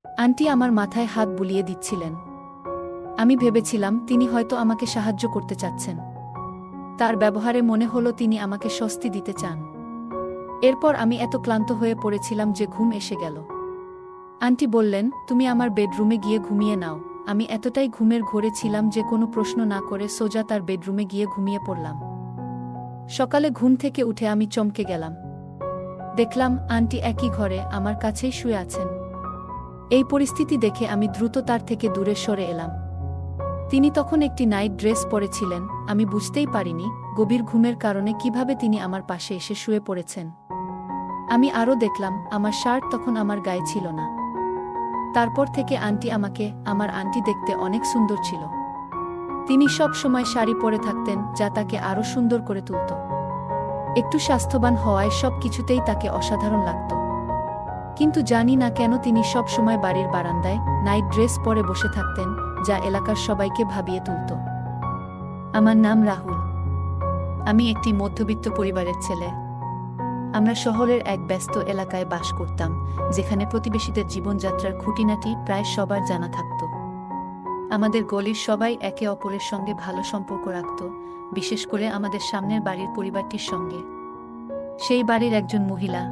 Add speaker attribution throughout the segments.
Speaker 1: Aunty আমার মাথায় হাত বুলিয়ে দিচ্ছিলেন। আমি ভেবেছিলাম তিনি হয়তো আমাকে সাহায্য করতে চাচ্ছেন। তার ব্যবহারে মনে হলো তিনি আমাকে স্বস্তি দিতে চান। এরপর আমি এত ক্লান্ত হয়ে পড়েছিলাম যে ঘুম এসে গেল। আন্টি বললেন, তুমি আমার বেডরুমে গিয়ে ঘুমিয়ে নাও। আমি এতটাই ঘুমের ঘোরে ছিলাম যে কোনো প্রশ্ন না করে সোজা তার বেডরুমে গিয়ে ঘুমিয়ে পড়লাম। সকালে ঘুম থেকে উঠে আমি চমকে গেলাম। দেখলাম আন্টি একই ঘরে আমার কাছেই শুয়ে আছেন। এই পরিস্থিতি দেখে আমি দ্রুত তার থেকে দূরে সরে এলাম। তিনি তখন একটি নাইট ড্রেস পরেছিলেন। আমি বুঝতেই পারিনি গভীর ঘুমের কারণে কিভাবে তিনি আমার পাশে এসে শুয়ে পড়েছেন। আমি আরও দেখলাম আমার শার্ট তখন আমার গায়ে ছিল না। তারপর থেকে আমার আন্টি দেখতে অনেক সুন্দর ছিল। তিনি সব সময় শাড়ি পরে থাকতেন, যা তাকে আরও সুন্দর করে তুলত। একটু স্বাস্থ্যবান হওয়ায় সব কিছুতেই তাকে অসাধারণ লাগত। কিন্তু জানি না কেন তিনি সব সময় বাড়ির বারান্দায় নাইট ড্রেস পরে বসে থাকতেন, যা এলাকার সবাইকে ভাবিয়ে তুলত। আমার নাম রাহুল। আমি একটি মধ্যবিত্ত পরিবারের ছেলে। আমরা শহরের এক ব্যস্ত এলাকায় বাস করতাম, যেখানে প্রতিবেশীদের জীবনযাত্রার খুঁটিনাটি প্রায় সবার জানা থাকত। আমাদের গলির সবাই একে অপরের সঙ্গে ভালো সম্পর্ক রাখত, বিশেষ করে আমাদের সামনের বাড়ির পরিবারটির সঙ্গে। সেই বাড়ির একজন মহিলা,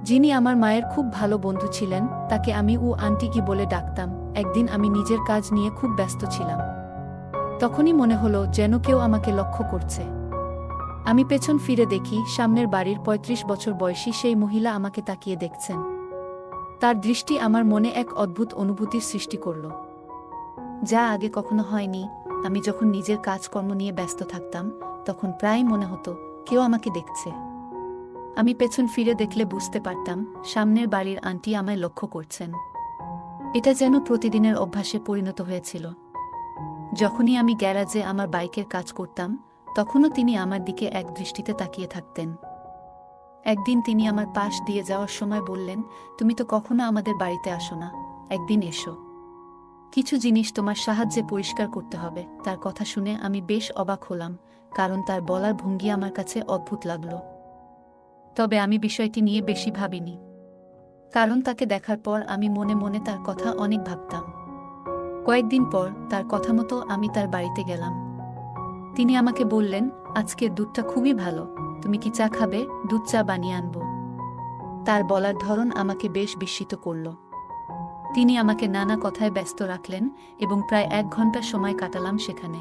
Speaker 1: যিনি আমার মায়ের খুব ভালো বন্ধু ছিলেন, তাকে আমি আন্টি কি বলে ডাকতাম। একদিন আমি নিজের কাজ নিয়ে খুব ব্যস্ত ছিলাম। তখনই মনে হলো যেন কেউ আমাকে লক্ষ্য করছে। আমি পেছন ফিরে দেখি সামনের বাড়ির ৩৫ বছর বয়সী সেই মহিলা আমাকে তাকিয়ে দেখছেন। তার দৃষ্টি আমার মনে এক অদ্ভুত অনুভূতির সৃষ্টি করল, যা আগে কখনো হয়নি। আমি যখন নিজের কাজকর্ম নিয়ে ব্যস্ত থাকতাম, তখন প্রায় মনে হতো কেউ আমাকে দেখছে। আমি পেছন ফিরে দেখলে বুঝতে পারতাম সামনের বাড়ির আন্টি আমায় লক্ষ্য করছেন। এটা যেন প্রতিদিনের অভ্যাসে পরিণত হয়েছিল। যখনই আমি গ্যারাজে আমার বাইকের কাজ করতাম, তখনও তিনি আমার দিকে এক দৃষ্টিতে তাকিয়ে থাকতেন। একদিন তিনি আমার পাশ দিয়ে যাওয়ার সময় বললেন, তুমি তো কখনো আমাদের বাড়িতে আসো না, একদিন এসো। কিছু জিনিস তোমার সাহায্যে পরিষ্কার করতে হবে। তার কথা শুনে আমি বেশ অবাক হলাম, কারণ তার বলার ভঙ্গি আমার কাছে অদ্ভুত লাগল। তবে আমি বিষয়টি নিয়ে বেশি ভাবিনি, কারণ তাকে দেখার পর আমি মনে মনে তার কথা অনেক ভাবতাম। কয়েকদিন পর তার কথা মতো আমি তার বাড়িতে গেলাম। তিনি আমাকে বললেন, আজকের দুধটা খুবই ভালো, তুমি কি চা খাবে? দুধ চা বানিয়ে আনব। তার বলার ধরন আমাকে বেশ বিস্মিত করল। তিনি আমাকে নানা কথায় ব্যস্ত রাখলেন এবং প্রায় ১ ঘন্টা সময় কাটালাম সেখানে।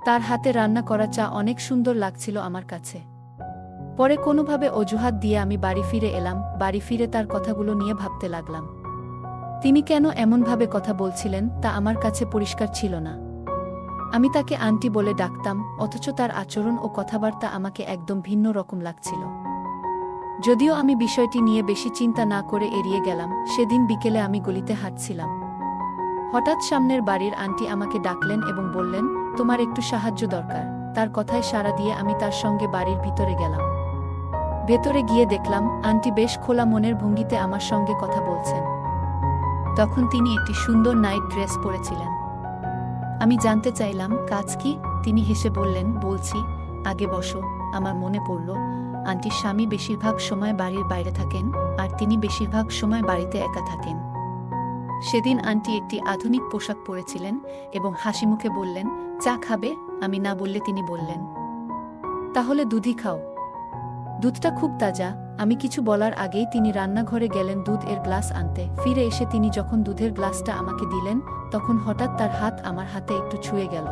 Speaker 1: তার হাতে রান্না করা চা অনেক সুন্দর লাগছিল আমার কাছে। পরে কোনোভাবে অজুহাত দিয়ে আমি বাড়ি ফিরে এলাম। বাড়ি ফিরে তার কথাগুলো নিয়ে ভাবতে লাগলাম। তিনি কেন এমনভাবে কথা বলছিলেন তা আমার কাছে পরিষ্কার ছিল না। আমি তাকে আন্টি বলে ডাকতাম, অথচ তার আচরণ ও কথাবার্তা আমাকে একদম ভিন্ন রকম লাগছিল। যদিও আমি বিষয়টি নিয়ে বেশি চিন্তা না করে এড়িয়ে গেলাম। সেদিন বিকেলে আমি গলিতে হাঁটছিলাম। হঠাৎ সামনের বাড়ির আন্টি আমাকে ডাকলেন এবং বললেন, তোমার একটু সাহায্য দরকার। তার কথায় সাড়া দিয়ে আমি তার সঙ্গে বাড়ির ভিতরে গেলাম। ভেতরে গিয়ে দেখলাম আন্টি বেশ খোলা মনের ভঙ্গিতে আমার সঙ্গে কথা বলছেন। তখন তিনি একটি সুন্দর নাইট ড্রেস পরেছিলেন। আমি জানতে চাইলাম, কাজ কি? তিনি হেসে বললেন, বলছি, আগে বসো। আমার মনে পড়ল আন্টির স্বামী বেশিরভাগ সময় বাড়ির বাইরে থাকেন, আর তিনি বেশিরভাগ সময় বাড়িতে একা থাকেন। সেদিন আন্টি একটি আধুনিক পোশাক পরেছিলেন এবং হাসিমুখে বললেন, চা খাবে? আমি না বললে তিনি বললেন, তাহলে দুধই খাও। দুধটা খুব তাজা। আমি কিছু বলার আগেই তিনি রান্নাঘরে গেলেন দুধ এর গ্লাস আনতে। ফিরে এসে তিনি যখন দুধের গ্লাসটা আমাকে দিলেন, তখন হঠাৎ তার হাত আমার হাতে একটু ছুঁয়ে গেল।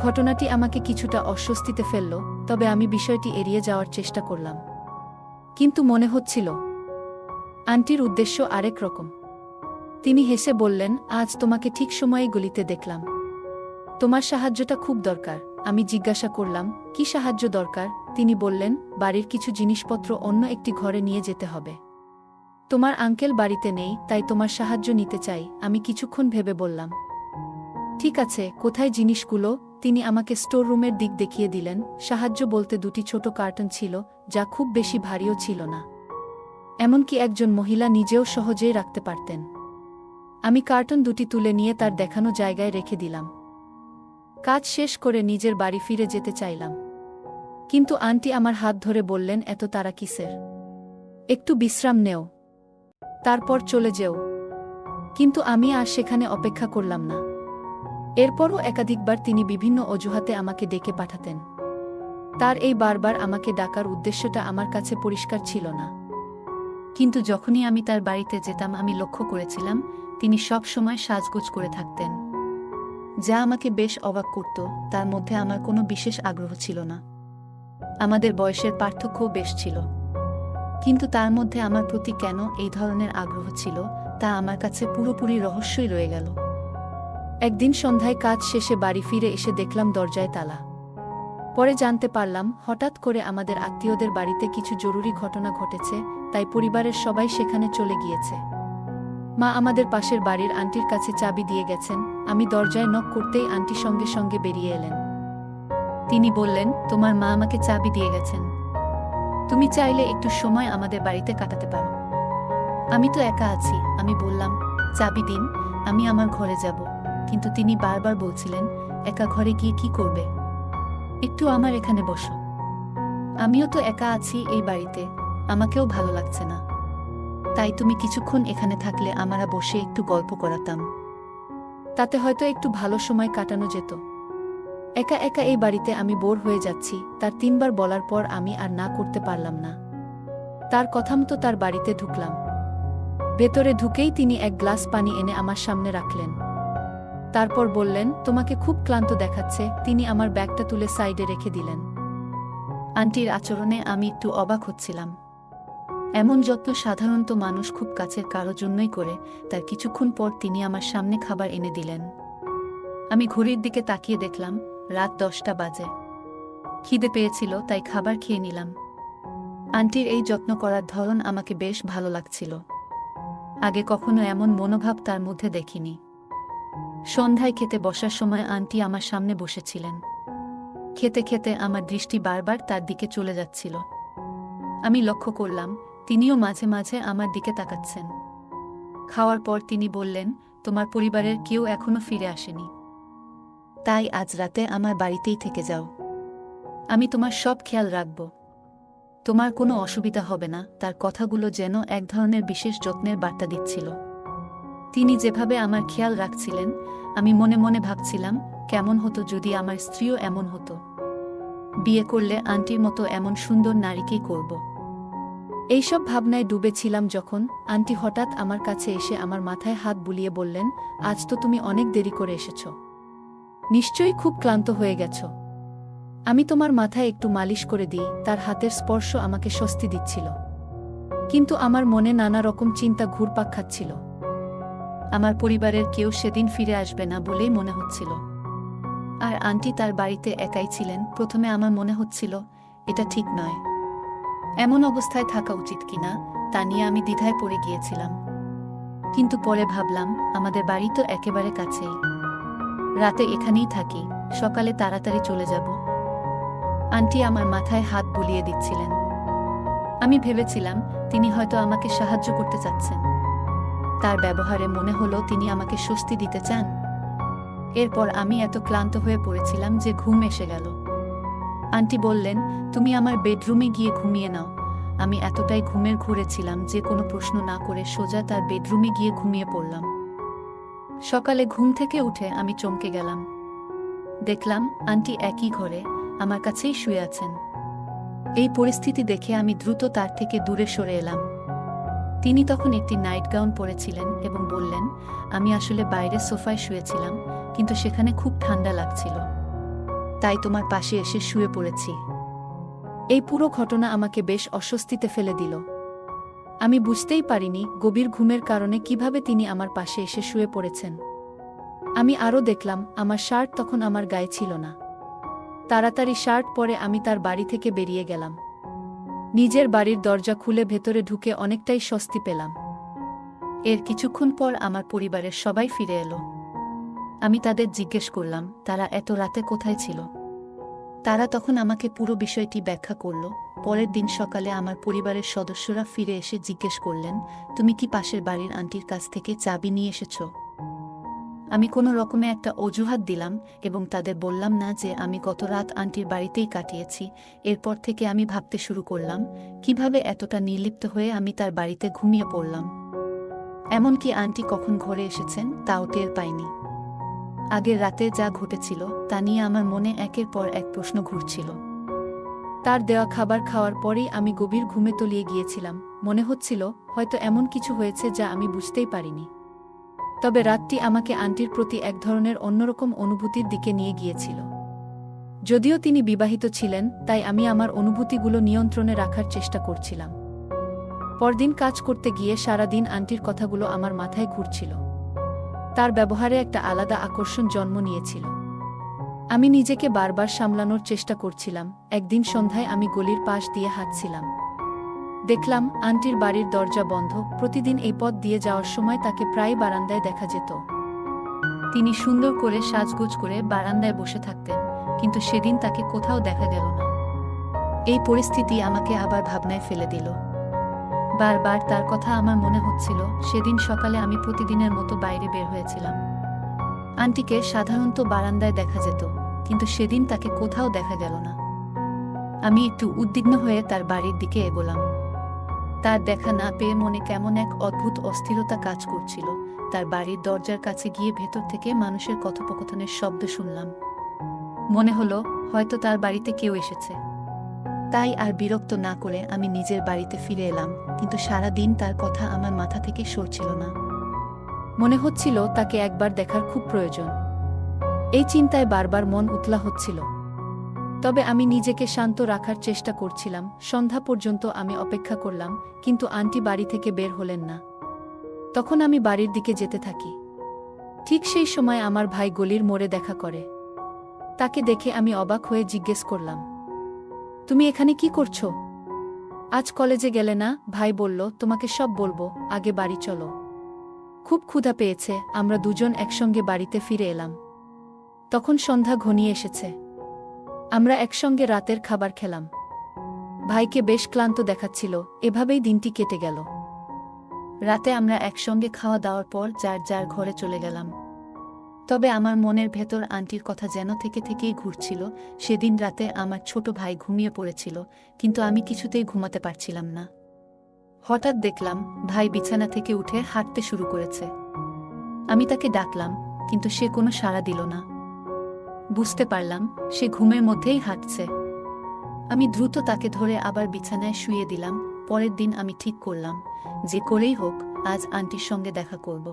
Speaker 1: ঘটনাটি আমাকে কিছুটা অস্বস্তিতে ফেলল, তবে আমি বিষয়টি এড়িয়ে যাওয়ার চেষ্টা করলাম। কিন্তু মনে হচ্ছিল আন্টির উদ্দেশ্য আরেক রকম। তিনি হেসে বললেন, আজ তোমাকে ঠিক সময়ে গলিতে দেখলাম। তোমার সাহায্যটা খুব দরকার। আমি জিজ্ঞাসা করলাম, কি সাহায্য দরকার? তিনি বললেন, বাড়ির কিছু জিনিসপত্র অন্য একটি ঘরে নিয়ে যেতে হবে। তোমার আঙ্কেল বাড়িতে নেই, তাই তোমার সাহায্য নিতে চাই। আমি কিছুক্ষণ ভেবে বললাম, ঠিক আছে, কোথায় জিনিসগুলো? তিনি আমাকে স্টোর রুমের দিক দেখিয়ে দিলেন। সাহায্য বলতে দুটি ছোট কার্টন ছিল, যা খুব বেশি ভারীও ছিল না। এমনকি একজন মহিলা নিজেও সহজেই রাখতে পারতেন। আমি কার্টন দুটি তুলে নিয়ে তার দেখানো জায়গায় রেখে দিলাম। কাজ শেষ করে নিজের বাড়ি ফিরে যেতে চাইলাম, কিন্তু আন্টি আমার হাত ধরে বললেন, এত তাড়া কিসের? একটু বিশ্রাম নেও। তারপর চলে যেও। কিন্তু আমি আর সেখানে অপেক্ষা করলাম না। এরপরও একাধিকবার তিনি বিভিন্ন অজুহাতে আমাকে ডেকে পাঠাতেন। তার এই বারবার আমাকে ডাকার উদ্দেশ্যটা আমার কাছে পরিষ্কার ছিল না। কিন্তু যখনই আমি তার বাড়িতে যেতাম আমি লক্ষ্য করেছিলাম তিনি সব সময় সাজগোজ করে থাকতেন, যা আমাকে বেশ অবাক করত। তার মধ্যে আমার কোনো বিশেষ আগ্রহ ছিল না। আমাদের বয়সের পার্থক্যও বেশ ছিল, কিন্তু তার মধ্যে আমার প্রতি কেন এই ধরনের আগ্রহ ছিল তা আমার কাছে পুরোপুরি রহস্যই রয়ে গেল। একদিন সন্ধ্যায় কাজ শেষে বাড়ি ফিরে এসে দেখলাম দরজায় তালা। পরে জানতে পারলাম হঠাৎ করে আমাদের আত্মীয়দের বাড়িতে কিছু জরুরি ঘটনা ঘটেছে, তাই পরিবারের সবাই সেখানে চলে গিয়েছে। মা আমাদের পাশের বাড়ির আন্টির কাছে চাবি দিয়ে গেছেন। আমি দরজায় নক করতেই আন্টি সঙ্গে সঙ্গে বেরিয়ে এলেন। তিনি বললেন, তোমার মা আমাকে চাবি দিয়ে গেছেন, তুমি চাইলে একটু সময় আমাদের বাড়িতে কাটাতে পারো। আমি তো একা আছি। আমি বললাম, চাবি দিন, আমি আমার ঘরে যাব। কিন্তু তিনি বারবার বলছিলেন, একা ঘরে গিয়ে কি করবে, একটু আমার এখানে বসো। আমিও তো একা আছি এই বাড়িতে, আমাকেও ভালো লাগছে না। তাই তুমি কিছুক্ষণ এখানে থাকলে আমরা বসে একটু গল্প করাতাম, তাতে হয়তো একটু ভালো সময় কাটানো যেত। একা একা এই বাড়িতে আমি বোর হয়ে যাচ্ছি। তার 3 বার বলার পর আমি আর না করতে পারলাম না। তার কথামতো তার বাড়িতে ঢুকলাম। ভেতরে ঢুকেই তিনি এক গ্লাস পানি এনে আমার সামনে রাখলেন। তারপর বললেন, তোমাকে খুব ক্লান্ত দেখাচ্ছে। তিনি আমার ব্যাগটা তুলে সাইডে রেখে দিলেন। আন্টির আচরণে আমি একটু অবাক হচ্ছিলাম। এমন যত্ন সাধারণত মানুষ খুব কাছের কারো জন্যই করে। তার কিছুক্ষণ পর তিনি আমার সামনে খাবার এনে দিলেন। আমি ঘড়ির দিকে তাকিয়ে দেখলাম রাত 10টা বাজে। খিদে পেয়েছিল, তাই খাবার খেয়ে নিলাম। আন্টির এই যত্ন করার ধরন আমাকে বেশ ভালো লাগছিল। আগে কখনো এমন মনোভাব তার মধ্যে দেখিনি। সন্ধ্যায় খেতে বসার সময় আন্টি আমার সামনে বসেছিলেন। খেতে খেতে আমার দৃষ্টি বারবার তার দিকে চলে যাচ্ছিল। আমি লক্ষ্য করলাম তিনিও মাঝে মাঝে আমার দিকে তাকাচ্ছেন। খাওয়ার পর তিনি বললেন, তোমার পরিবারের কেউ এখনো ফিরে আসেনি, তাই আজ রাতে আমার বাড়িতেই থেকে যাও। আমি তোমার সব খেয়াল রাখব, তোমার কোনো অসুবিধা হবে না। তার কথাগুলো যেন এক ধরনের বিশেষ যত্নের বার্তা দিচ্ছিল। তিনি যেভাবে আমার খেয়াল রাখছিলেন, আমি মনে মনে ভাবছিলাম কেমন হতো যদি আমার স্ত্রীও এমন হতো। বিয়ে করলে আন্টির মতো এমন সুন্দর নারীকেই করব। এইসব ভাবনায় ডুবেছিলাম যখন আন্টি হঠাৎ আমার কাছে এসে আমার মাথায় হাত বুলিয়ে বললেন, আজ তো তুমি অনেক দেরি করে এসেছ, নিশ্চয়ই খুব ক্লান্ত হয়ে গেছ। আমি তোমার মাথায় একটু মালিশ করে দিই। তার হাতের স্পর্শ আমাকে স্বস্তি দিচ্ছিল, কিন্তু আমার মনে নানা রকম চিন্তা ঘুরপাক খাচ্ছিল। আমার পরিবারের কেউ সেদিন ফিরে আসবে না বলেই মনে হচ্ছিল। আর আন্টি তার বাড়িতে একাই ছিলেন। প্রথমে আমার মনে হচ্ছিল এটা ঠিক নয়, এমন অবস্থায় থাকা উচিত কিনা তা নিয়ে আমি দ্বিধায় পড়ে গিয়েছিলাম। কিন্তু পরে ভাবলাম, আমাদের বাড়ি তো একেবারে কাছেই, রাতে এখানেই থাকি, সকালে তাড়াতাড়ি চলে যাব। আন্টি আমার মাথায় হাত বুলিয়ে দিচ্ছিলেন। আমি ভেবেছিলাম তিনি হয়তো আমাকে সাহায্য করতে চাচ্ছেন। তার ব্যবহারে মনে হলো তিনি আমাকে স্বস্তি দিতে চান। এরপর আমি এত ক্লান্ত হয়ে পড়েছিলাম যে ঘুম এসে গেল। আন্টি বললেন, তুমি আমার বেডরুমে গিয়ে ঘুমিয়ে নাও। আমি এতটাই ঘুমের ঘোরে ছিলাম যে কোনো প্রশ্ন না করে সোজা তার বেডরুমে গিয়ে ঘুমিয়ে পড়লাম। সকালে ঘুম থেকে উঠে আমি চমকে গেলাম। দেখলাম আন্টি একই ঘরে আমার কাছেই শুয়ে আছেন। এই পরিস্থিতি দেখে আমি দ্রুত তার থেকে দূরে সরে এলাম। তিনি তখন একটি নাইট গাউন পরেছিলেন এবং বললেন, আমি আসলে বাইরে সোফায় শুয়েছিলাম, কিন্তু সেখানে খুব ঠান্ডা লাগছিল, তাই তোমার পাশে এসে শুয়ে পড়েছি। এই পুরো ঘটনা আমাকে বেশ অস্বস্তিতে ফেলে দিল। আমি বুঝতেই পারিনি গভীর ঘুমের কারণে কিভাবে তিনি আমার পাশে এসে শুয়ে পড়েছেন। আমি আরও দেখলাম আমার শার্ট তখন আমার গায়ে ছিল না। তাড়াতাড়ি শার্ট পরে আমি তার বাড়ি থেকে বেরিয়ে গেলাম। নিজের বাড়ির দরজা খুলে ভেতরে ঢুকে অনেকটাই স্বস্তি পেলাম। এর কিছুক্ষণ পর আমার পরিবারের সবাই ফিরে এলো। আমি তাদের জিজ্ঞেস করলাম তারা এত রাতে কোথায় ছিল। তারা তখন আমাকে পুরো বিষয়টি ব্যাখ্যা করল। পরের দিন সকালে আমার পরিবারের সদস্যরা ফিরে এসে জিজ্ঞেস করলেন, তুমি কি পাশের বাড়ির আন্টির কাছ থেকে চাবি নিয়ে এসেছ? আমি কোনো রকমে একটা অজুহাত দিলাম এবং তাদের বললাম না যে আমি গত রাত আন্টির বাড়িতেই কাটিয়েছি। এরপর থেকে আমি ভাবতে শুরু করলাম কিভাবে এতটা নির্লিপ্ত হয়ে আমি তার বাড়িতে ঘুমিয়ে পড়লাম। এমনকি আন্টি কখন ঘরে এসেছেন তাও টের পাইনি। আগের রাতে যা ঘটেছিল তা নিয়ে আমার মনে একের পর এক প্রশ্ন ঘুরছিল। তার দেওয়া খাবার খাওয়ার পরেই আমি গভীর ঘুমে তলিয়ে গিয়েছিলাম। মনে হচ্ছিল হয়তো এমন কিছু হয়েছে যা আমি বুঝতেই পারিনি। তবে রাতটি আমাকে আন্টির প্রতি এক ধরনের অন্যরকম অনুভূতির দিকে নিয়ে গিয়েছিল। যদিও তিনি বিবাহিত ছিলেন, তাই আমি আমার অনুভূতিগুলো নিয়ন্ত্রণে রাখার চেষ্টা করছিলাম। পরদিন কাজ করতে গিয়ে সারাদিন আন্টির কথাগুলো আমার মাথায় ঘুরছিল। তার ব্যবহারে একটা আলাদা আকর্ষণ জন্ম নিয়েছিল। আমি নিজেকে বারবার সামলানোর চেষ্টা করছিলাম। একদিন সন্ধ্যায় আমি গলির পাশ দিয়ে হাঁটছিলাম। দেখলাম আন্টির বাড়ির দরজা বন্ধ। প্রতিদিন এই পথ দিয়ে যাওয়ার সময় তাকে প্রায় বারান্দায় দেখা যেত। তিনি সুন্দর করে সাজগোজ করে বারান্দায় বসে থাকতেন, কিন্তু সেদিন তাকে কোথাও দেখা গেল না। এই পরিস্থিতি আমাকে আবার ভাবনায় ফেলে দিল। বারবার তার কথা আমার মনে হচ্ছিল। সেদিন সকালে আমি প্রতিদিনের মতো বাইরে বের হয়েছিলাম। আন্টিকে সাধারণত বারান্দায় দেখা যেত, কিন্তু সেদিন তাকে কোথাও দেখা গেল না। আমি একটু উদ্বিগ্ন হয়ে তার বাড়ির দিকে এগোলাম। তার দেখা না পেয়ে মনে কেমন এক অদ্ভুত অস্থিরতা কাজ করছিল। তার বাড়ির দরজার কাছে গিয়ে ভেতর থেকে মানুষের কথোপকথনের শব্দ শুনলাম। মনে হলো হয়তো তার বাড়িতে কেউ এসেছে। তাই আর বিরক্ত না করে আমি নিজের বাড়িতে ফিরে এলাম, কিন্তু সারা দিন তার কথা আমার মাথা থেকে সরছিল না। মনে হচ্ছিল তাকে একবার দেখার খুব প্রয়োজন। এই চিন্তায় বারবার মন উতলা হচ্ছিল। তবে আমি নিজেকে শান্ত রাখার চেষ্টা করছিলাম। সন্ধ্যা পর্যন্ত আমি অপেক্ষা করলাম, কিন্তু আন্টি বাড়ি থেকে বের হলেন না। তখন আমি বাড়ির দিকে যেতে থাকি। ঠিক সেই সময় আমার ভাই গলির মোড়ে দেখা করে। তাকে দেখে আমি অবাক হয়ে জিজ্ঞেস করলাম, তুমি এখানে কি করছো? আজ কলেজে গেলে না? ভাই বলল, তোমাকে সব বলবো, আগে বাড়ি চলো। খুব ক্ষুধা পেয়েছে। আমরা দুজন একসঙ্গে বাড়িতে ফিরে এলাম। তখন সন্ধ্যা ঘনিয়ে এসেছে। আমরা একসঙ্গে রাতের খাবার খেলাম। ভাইকে বেশ ক্লান্ত দেখাচ্ছিল। এভাবেই দিনটি কেটে গেল। রাতে আমরা একসঙ্গে খাওয়া দাওয়ার পর যার যার ঘরে চলে গেলাম। তবে আমার মনের ভেতর আন্টির কথা যেন থেকেই ঘুরছিল। সেদিন রাতে আমার ছোট ভাই ঘুমিয়ে পড়েছিল, কিন্তু আমি কিছুতেই ঘুমাতে পারছিলাম না। হঠাৎ দেখলাম ভাই বিছানা থেকে উঠে হাঁটতে শুরু করেছে। আমি তাকে ডাকলাম, কিন্তু সে কোনো সাড়া দিল না। বুঝতে পারলাম সে ঘুমের মধ্যেই হাঁটছে। আমি দ্রুত তাকে ধরে আবার বিছানায় শুইয়ে দিলাম। পরের দিন আমি ঠিক করলাম, যে করেই হোক আজ আন্টির সঙ্গে দেখা করব।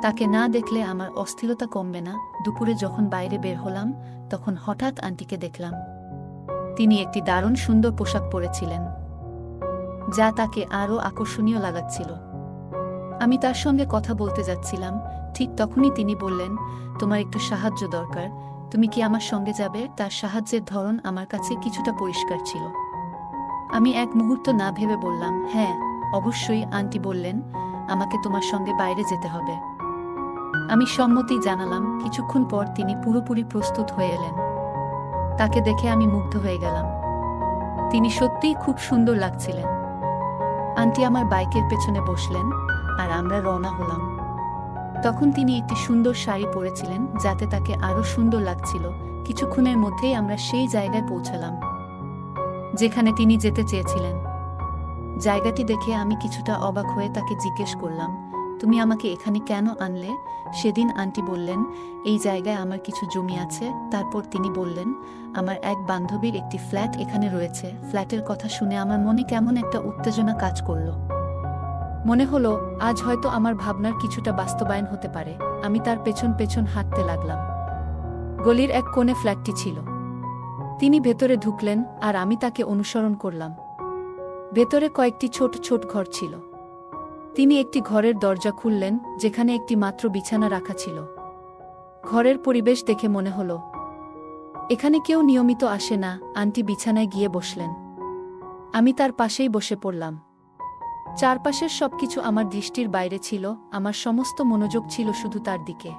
Speaker 1: তাকে না দেখলে আমার অস্থিরতা কমবে না। দুপুরে যখন বাইরে বের হলাম, তখন হঠাৎ আন্টিকে দেখলাম। তিনি একটি দারুণ সুন্দর পোশাক পরেছিলেন, যা তাকে আরও আকর্ষণীয় লাগাচ্ছিল। আমি তার সঙ্গে কথা বলতে যাচ্ছিলাম, ঠিক তখনই তিনি বললেন, তোমার একটু সাহায্য দরকার, তুমি কি আমার সঙ্গে যাবে? তার সাহায্যের ধরন আমার কাছে কিছুটা পরিষ্কার ছিল। আমি এক মুহূর্ত না ভেবে বললাম, হ্যাঁ অবশ্যই। আন্টি বললেন, আমাকে তোমার সঙ্গে বাইরে যেতে হবে। আমি সম্মতি জানালাম। কিছুক্ষণ পর তিনি পুরোপুরি প্রস্তুত হয়ে এলেন। তাকে দেখে আমি মুগ্ধ হয়ে গেলাম। তিনি সত্যিই খুব সুন্দর লাগছিলেন। আন্টি আমার বাইকের পেছনে বসলেন, আর আমরা রওনা হলাম। তখন তিনি একটি সুন্দর শাড়ি পরেছিলেন, যাতে তাকে আরও সুন্দর লাগছিল। কিছুক্ষণের মধ্যেই আমরা সেই জায়গায় পৌঁছালাম যেখানে তিনি যেতে চেয়েছিলেন। জায়গাটি দেখে আমি কিছুটা অবাক হয়ে তাকে জিজ্ঞেস করলাম, তুমি আমাকে এখানে কেন আনলে? সেদিন আন্টি বললেন, এই জায়গায় আমার কিছু জমি আছে। তারপর তিনি বললেন, আমার এক বান্ধবীর একটি ফ্ল্যাট এখানে রয়েছে। ফ্ল্যাটের কথা শুনে আমার মনে কেমন একটা উত্তেজনা কাজ করল। মনে হলো আজ হয়তো আমার ভাবনার কিছুটা বাস্তবায়ন হতে পারে। আমি তার পেছন পেছন হাঁটতে লাগলাম। গলির এক কোণে ফ্ল্যাটটি ছিল। তিনি ভেতরে ঢুকলেন, আর আমি তাকে অনুসরণ করলাম। ভেতরে কয়েকটি ছোট ছোট ঘর ছিল। তিনি একটি ঘরের দরজা খুললেন, যেখানে একটি মাত্র বিছানা রাখা ছিল। ঘরের পরিবেশ দেখে মনে হলো এখানে কেউ নিয়মিত আসে না। আন্টি বিছানায় গিয়ে বসলেন। আমি তার পাশেই বসে পড়লাম। চারপাশের সবকিছু আমার দৃষ্টির বাইরে ছিল। আমার সমস্ত মনোযোগ ছিল শুধু তার দিকে।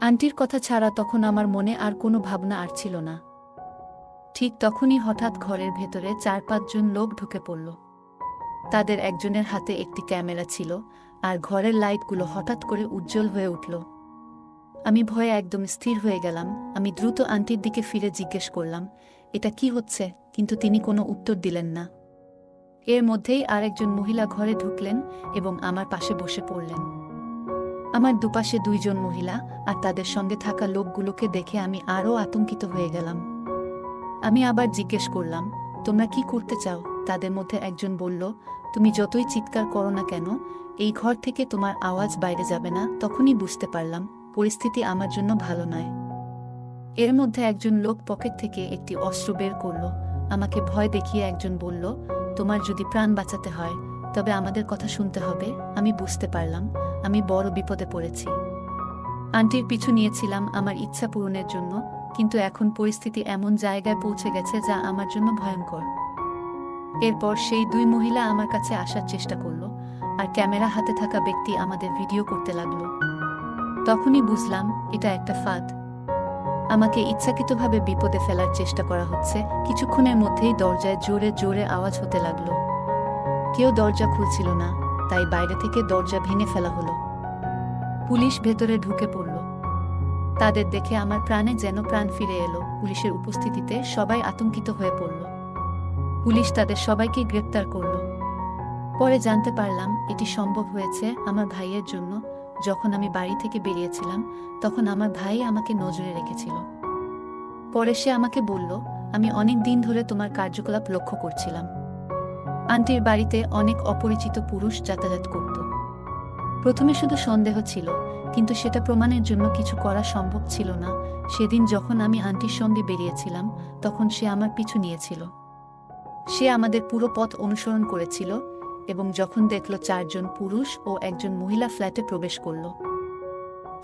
Speaker 1: আন্টির কথা ছাড়া তখন আমার মনে আর কোনো ভাবনা আর ছিল না। ঠিক তখনই হঠাৎ ঘরের ভেতরে 4-5 জন লোক ঢুকে পড়ল। তাদের একজনের হাতে একটি ক্যামেরা ছিল, আর ঘরের লাইটগুলো হঠাৎ করে উজ্জ্বল হয়ে উঠল। আমি ভয়ে একদম স্থির হয়ে গেলাম। আমি দ্রুত আন্টির দিকে ফিরে জিজ্ঞেস করলাম, এটা কি হচ্ছে? কিন্তু তিনি কোনো উত্তর দিলেন না। এর মধ্যেই আরেকজন মহিলা ঘরে ঢুকলেন এবং আমার পাশে বসে পড়লেন। আমার দুপাশে দুইজন মহিলা আর তাদের সঙ্গে থাকা লোকগুলোকে দেখে আমি আরও আতঙ্কিত হয়ে গেলাম। আমি আবার জিজ্ঞেস করলাম, তোমরা কি করতে চাও? তাদের মধ্যে একজন বলল, তুমি যতই চিৎকার করো না কেন, এই ঘর থেকে তোমার আওয়াজ বাইরে যাবে না। তখনই বুঝতে পারলাম পরিস্থিতি আমার জন্য ভালো নয়। এর মধ্যে একজন লোক পকেট থেকে একটি অস্ত্র বের করল। আমাকে ভয় দেখিয়ে একজন বলল, তোমার যদি প্রাণ বাঁচাতে হয় তবে আমাদের কথা শুনতে হবে। আমি বুঝতে পারলাম আমি বড় বিপদে পড়েছি। আন্টির পিছু নিয়েছিলাম আমার ইচ্ছা পূরণের জন্য, কিন্তু এখন পরিস্থিতি এমন জায়গায় পৌঁছে গেছে যা আমার জন্য ভয়ঙ্কর। এরপর সেই দুই মহিলা আমার কাছে আসার চেষ্টা করল, আর ক্যামেরা হাতে থাকা ব্যক্তি আমাদের ভিডিও করতে লাগলো। তখনই বুঝলাম এটা একটা ফাঁদ। আমাকে ইচ্ছাকৃতভাবে বিপদে ফেলার চেষ্টা করা হচ্ছে। কিছুক্ষণের মধ্যেই দরজায় জোরে জোরে আওয়াজ হতে লাগলো। কেউ দরজা খুলছিল না, তাই বাইরে থেকে দরজা ভেঙে ফেলা হলো। পুলিশ ভেতরে ঢুকে পড়ল। তাদের দেখে আমার প্রাণে যেন প্রাণ ফিরে এলো। পুলিশের উপস্থিতিতে সবাই আতঙ্কিত হয়ে পড়ল। পুলিশ তাদের সবাইকে গ্রেপ্তার করল। পরে জানতে পারলাম এটি সম্ভব হয়েছে আমার ভাইয়ের জন্য। যখন আমি বাড়ি থেকে বেরিয়েছিলাম তখন আমার ভাই আমাকে নজরে রেখেছিল। পরে সে আমাকে বলল, আমি অনেক দিন ধরে তোমার কার্যকলাপ লক্ষ্য করছিলাম। আন্টির বাড়িতে অনেক অপরিচিত পুরুষ যাতায়াত করত। প্রথমে শুধু সন্দেহ ছিল, কিন্তু সেটা প্রমাণের জন্য কিছু করা সম্ভব ছিল না। সেদিন যখন আমি আন্টির সঙ্গে বেরিয়েছিলাম তখন সে আমার পিছু নিয়েছিল। সে আমাদের পুরো পথ অনুসরণ করেছিল এবং যখন দেখল 4 জন পুরুষ ও একজন মহিলা ফ্ল্যাটে প্রবেশ করল,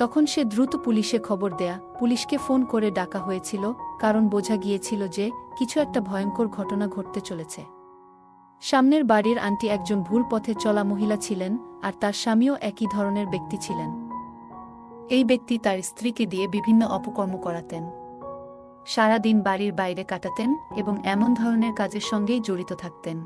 Speaker 1: তখন সে দ্রুত পুলিশে খবর দেয়া। পুলিশকে ফোন করে ডাকা হয়েছিল, কারণ বোঝা গিয়েছিল যে কিছু একটা ভয়ঙ্কর ঘটনা ঘটতে চলেছে। সামনের বাড়ির আন্টি একজন ভুল পথে চলা মহিলা ছিলেন, আর তার স্বামীও একই ধরনের ব্যক্তি ছিলেন। এই ব্যক্তি তার স্ত্রীকে দিয়ে বিভিন্ন অপকর্ম করাতেন, সারা দিন বাড়ির বাইরে কাটাতেন এবং এমন ধরনের কাজের সঙ্গেই জড়িত থাকতেন।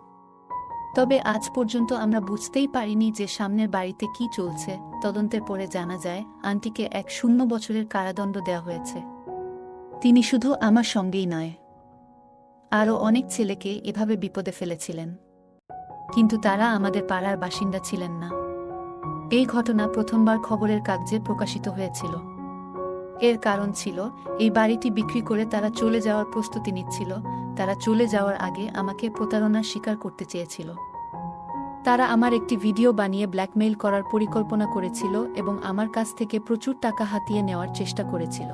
Speaker 1: তবে আজ পর্যন্ত আমরা বুঝতেই পারিনি যে সামনের বাড়িতে কি চলছে। তদন্তের পরে জানা যায় আন্টিকে 1 বছরের কারাদণ্ড দেওয়া হয়েছে। তিনি শুধু আমার সঙ্গেই নয়, আরও অনেক ছেলেকে এভাবে বিপদে ফেলেছিলেন, কিন্তু তারা আমাদের পাড়ার বাসিন্দা ছিলেন না। এই ঘটনা প্রথমবার খবরের কাগজে প্রকাশিত হয়েছিল। এর কারণ ছিল এই বাড়িটি বিক্রি করে তারা চলে যাওয়ার প্রস্তুতি নিচ্ছিল। তারা চলে যাওয়ার আগে আমাকে প্রতারণার শিকার করতে চেয়েছিল। তারা আমার একটি ভিডিও বানিয়ে ব্ল্যাকমেইল করার পরিকল্পনা করেছিল এবং আমার কাছ থেকে প্রচুর টাকা হাতিয়ে নেওয়ার চেষ্টা করেছিল।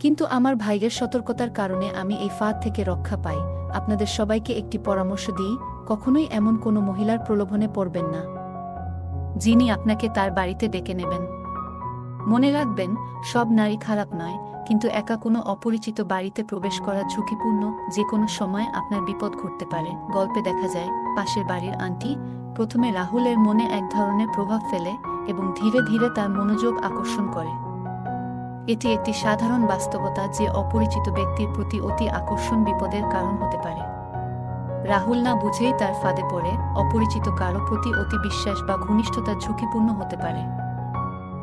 Speaker 1: কিন্তু আমার ভাইয়ের সতর্কতার কারণে আমি এই ফাঁদ থেকে রক্ষা পাই। আপনাদের সবাইকে একটি পরামর্শ দিই, কখনোই এমন কোনো মহিলার প্রলোভনে পড়বেন না যিনি আপনাকে তার বাড়িতে ডেকে নেবেন। মনে রাখবেন, সব নারী খারাপ নয়, কিন্তু একা কোনো অপরিচিত বাড়িতে প্রবেশ করা ঝুঁকিপূর্ণ। যে কোনো সময় আপনার বিপদ ঘটতে পারে। গল্পে দেখা যায় পাশের বাড়ির আন্টি প্রথমে রাহুলের মনে এক ধরনের প্রভাব ফেলে এবং ধীরে ধীরে তার মনোযোগ আকর্ষণ করে। এটি একটি সাধারণ বাস্তবতা যে অপরিচিত ব্যক্তির প্রতি অতি আকর্ষণ বিপদের কারণ হতে পারে। রাহুল না বুঝেই তার ফাঁদে পড়ে। অপরিচিত কারো প্রতি অতি বিশ্বাস বা ঘনিষ্ঠতা ঝুঁকিপূর্ণ হতে পারে।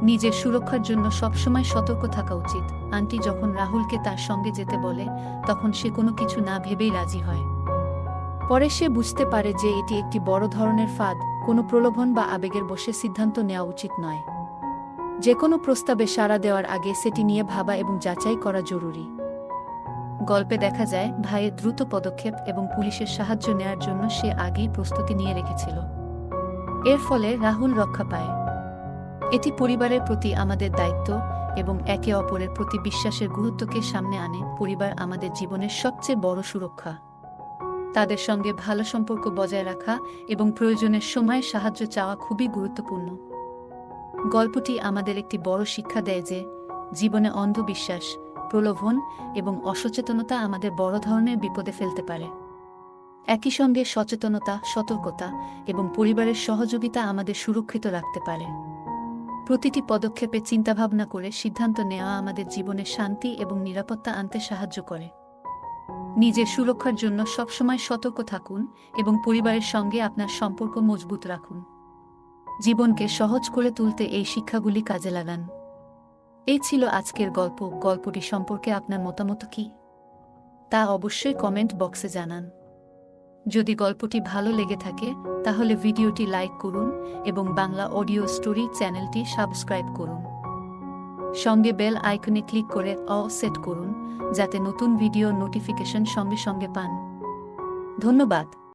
Speaker 1: নিজের সুরক্ষার জন্য সবসময় সতর্ক থাকা উচিত। আন্টি যখন রাহুলকে তার সঙ্গে যেতে বলে তখন সে কোনো কিছু না ভেবেই রাজি হয়। পরে সে বুঝতে পারে যে এটি একটি বড় ধরনের ফাঁদ। কোনো প্রলোভন বা আবেগের বশে সিদ্ধান্ত নেওয়া উচিত নয়। যে কোনো প্রস্তাবে সাড়া দেওয়ার আগে সেটি নিয়ে ভাবা এবং যাচাই করা জরুরি। গল্পে দেখা যায় ভাইয়ের দ্রুত পদক্ষেপ এবং পুলিশের সাহায্য নেয়ার জন্য সে আগেই প্রস্তুতি নিয়ে রেখেছিল। এর ফলে রাহুল রক্ষা পায়। এটি পরিবারের প্রতি আমাদের দায়িত্ব এবং একে অপরের প্রতি বিশ্বাসের গুরুত্বকে সামনে আনে। পরিবার আমাদের জীবনের সবচেয়ে বড় সুরক্ষা। তাদের সঙ্গে ভালো সম্পর্ক বজায় রাখা এবং প্রয়োজনের সময় সাহায্য চাওয়া খুবই গুরুত্বপূর্ণ। গল্পটি আমাদের একটি বড় শিক্ষা দেয় যে জীবনে অন্ধবিশ্বাস, প্রলোভন এবং অসচেতনতা আমাদের বড় ধরনের বিপদে ফেলতে পারে। একই সঙ্গে সচেতনতা, সতর্কতা এবং পরিবারের সহযোগিতা আমাদের সুরক্ষিত রাখতে পারে। প্রতিটি পদক্ষেপে চিন্তাভাবনা করে সিদ্ধান্ত নেওয়া আমাদের জীবনে শান্তি এবং নিরাপত্তা আনতে সাহায্য করে। নিজের সুরক্ষার জন্য সবসময় সতর্ক থাকুন এবং পরিবারের সঙ্গে আপনার সম্পর্ক মজবুত রাখুন। জীবনকে সহজ করে তুলতে এই শিক্ষাগুলি কাজে লাগান। এই ছিল আজকের গল্প। গল্পটি সম্পর্কে আপনার মতামত কী তা অবশ্যই কমেন্ট বক্সে জানান। যদি গল্পটি ভালো লেগে থাকে তাহলে ভিডিওটি লাইক করুন এবং বাংলা অডিও স্টোরি চ্যানেলটি সাবস্ক্রাইব করুন। সঙ্গে বেল আইকনে ক্লিক করে অল সেট করুন যাতে নতুন ভিডিও নোটিফিকেশন সঙ্গে সঙ্গে পান। ধন্যবাদ।